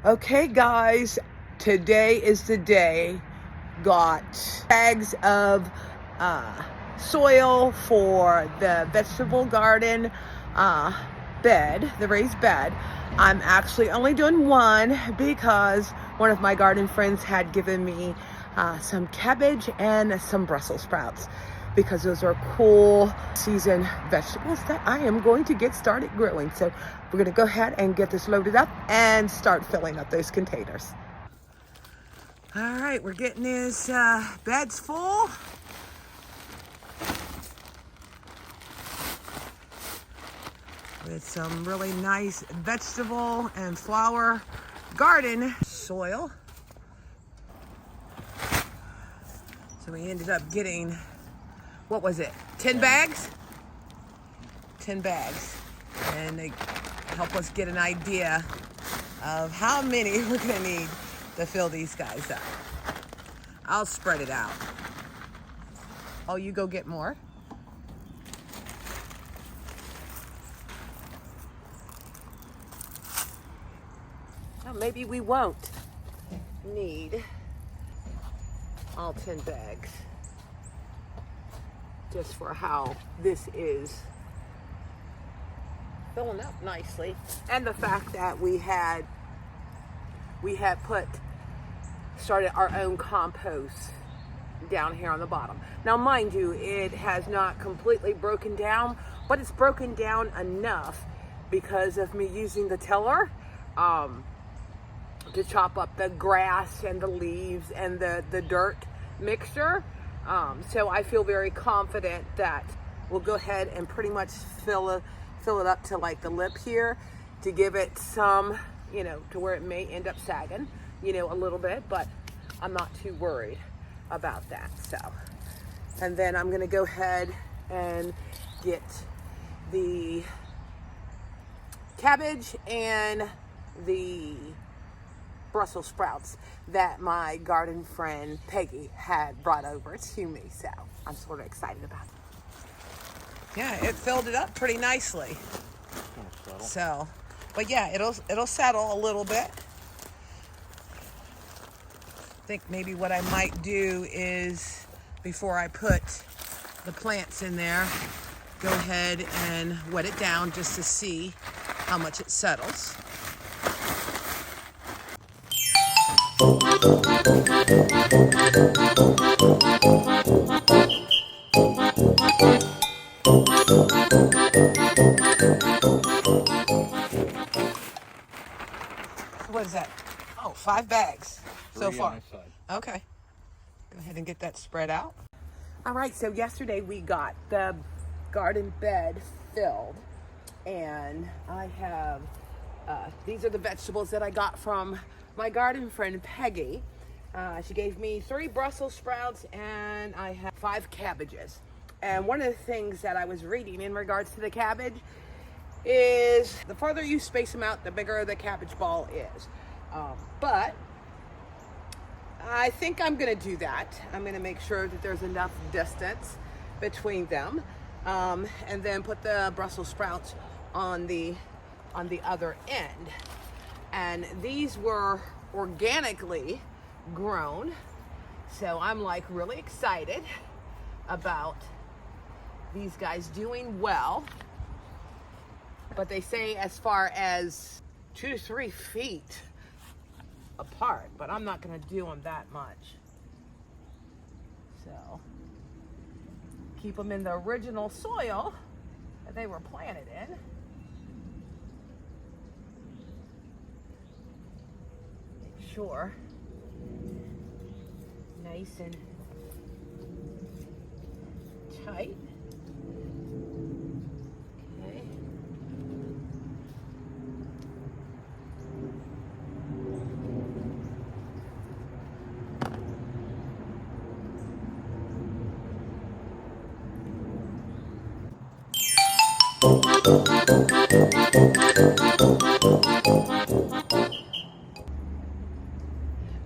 Okay, guys, today is the day. Got bags of soil for the vegetable garden bed, the raised bed. I'm actually only doing one because one of my garden friends had given me some cabbage and some Brussels sprouts, because those are cool season vegetables that I am going to get started growing. So we're going to go ahead and get this loaded up and start filling up those containers. All right, we're getting these beds full. With some really nice vegetable and flower garden soil. So we ended up getting, what was it, 10 bags? 10 bags. And they help us get an idea of how many we're gonna need to fill these guys up. I'll spread it out. Oh, you go get more? Well, maybe we won't need all 10 bags, just for how this is filling up nicely, and the fact that we had started our own compost down here on the bottom. Now, mind you, it has not completely broken down, but it's broken down enough because of me using the tiller to chop up the grass and the leaves and the dirt mixture. So I feel very confident that we'll go ahead and pretty much fill it up to like the lip here, to give it some, to where it may end up sagging, a little bit, but I'm not too worried about that. So, and then I'm gonna go ahead and get the cabbage and the Brussels sprouts that my garden friend Peggy had brought over to me. So I'm sort of excited about it. Yeah, it filled it up pretty nicely. So, but yeah, it'll settle a little bit. I think maybe what I might do is, before I put the plants in there, go ahead and wet it down just to see how much it settles. What is that? Oh, 5 bags so far. Okay. Go ahead and get that spread out. All right, so yesterday we got the garden bed filled, and I have, these are the vegetables that I got from my garden friend Peggy. She gave me 3 Brussels sprouts, and I have 5 cabbages. And one of the things that I was reading in regards to the cabbage is the farther you space them out, the bigger the cabbage ball is. But I think I'm gonna do that. I'm gonna make sure that there's enough distance between them, and then put the Brussels sprouts on the other end. And these were organically grown, so I'm like really excited about these guys doing well. But they say as far as 2 to 3 feet apart, but I'm not going to do them that much. So keep them in the original soil that they were planted in. Make sure nice and tight. Okay.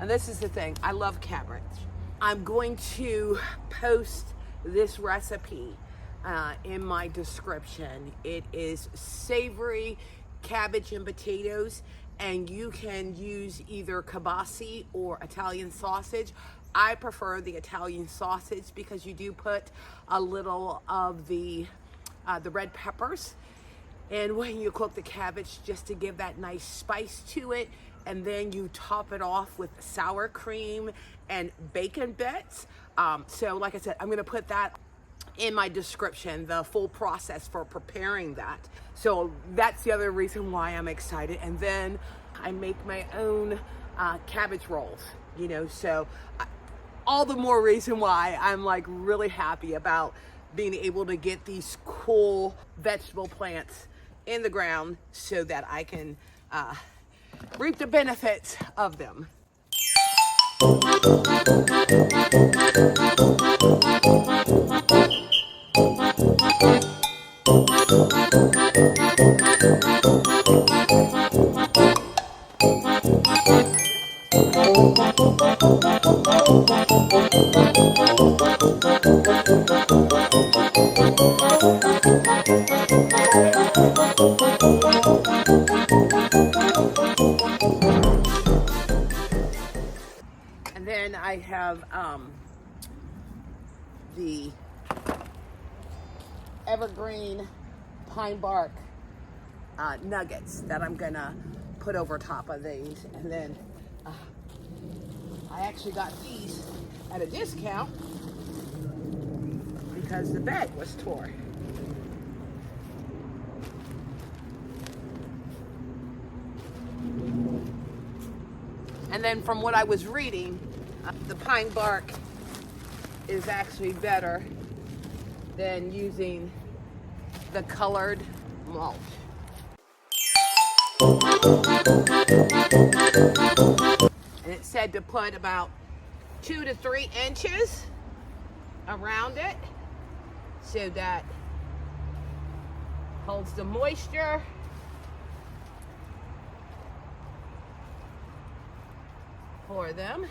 And this is the thing, I love cabbage. I'm going to post this recipe in my description. It is Savory cabbage and potatoes, and you can use either kielbasa or Italian sausage. I prefer the Italian sausage because you do put a little of the red peppers and when you cook the cabbage, just to give that nice spice to it, and then you top it off with sour cream and bacon bits. So like I said, I'm gonna put that in my description, the full process for preparing that. So that's the other reason why I'm excited. And then I make my own cabbage rolls, you know, so all the more reason why I'm like really happy about being able to get these cool vegetable plants in the ground so that I can reap the benefits of them. And then I have the evergreen pine bark nuggets that I'm gonna put over top of these. And then I actually got these at a discount because the bag was torn. And then from what I was reading, the pine bark is actually better than using the colored mulch. And it said to put about 2 to 3 inches around it so that holds the moisture. For them.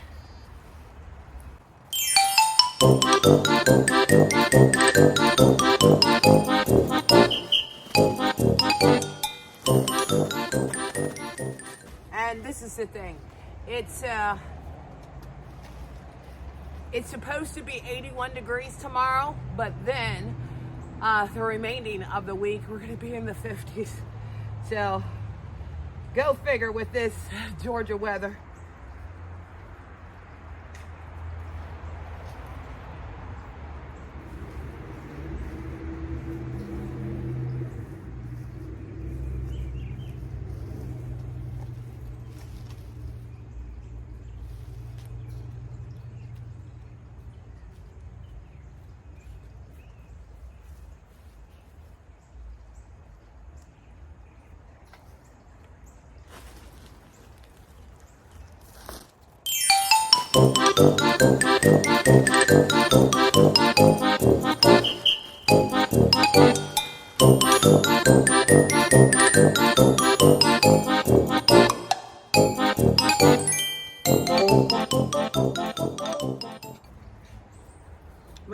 And this is the thing. It's supposed to be 81 degrees tomorrow, but then the remaining of the week we're going to be in the 50s. So go figure with this Georgia weather.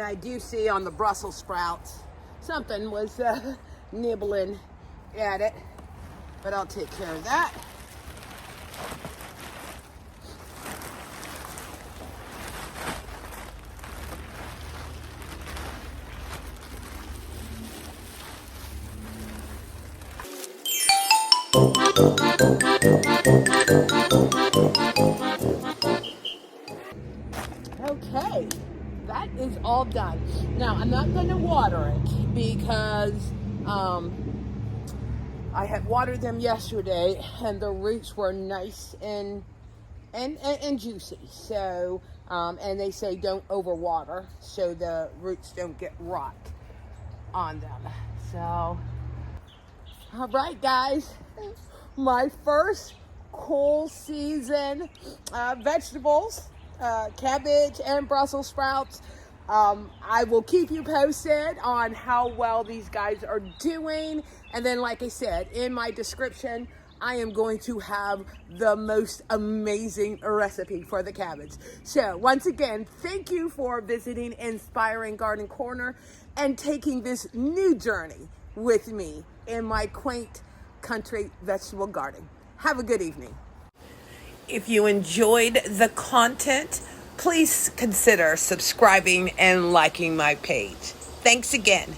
I do see on the Brussels sprouts something was nibbling at it, but I'll take care of that. Okay, that is all done. Now, I'm not going to water it because I had watered them yesterday and the roots were nice and juicy. So, and they say don't overwater so the roots don't get rot on them. So, all right, guys, my first cool season vegetables, cabbage and Brussels sprouts. I will keep you posted on how well these guys are doing. And then, like I said, in my description, I am going to have the most amazing recipe for the cabbage. So once again, thank you for visiting Inspiring Garden Corner and taking this new journey with me in my quaint country vegetable garden. Have a good evening. If you enjoyed the content, please consider subscribing and liking my page. Thanks again.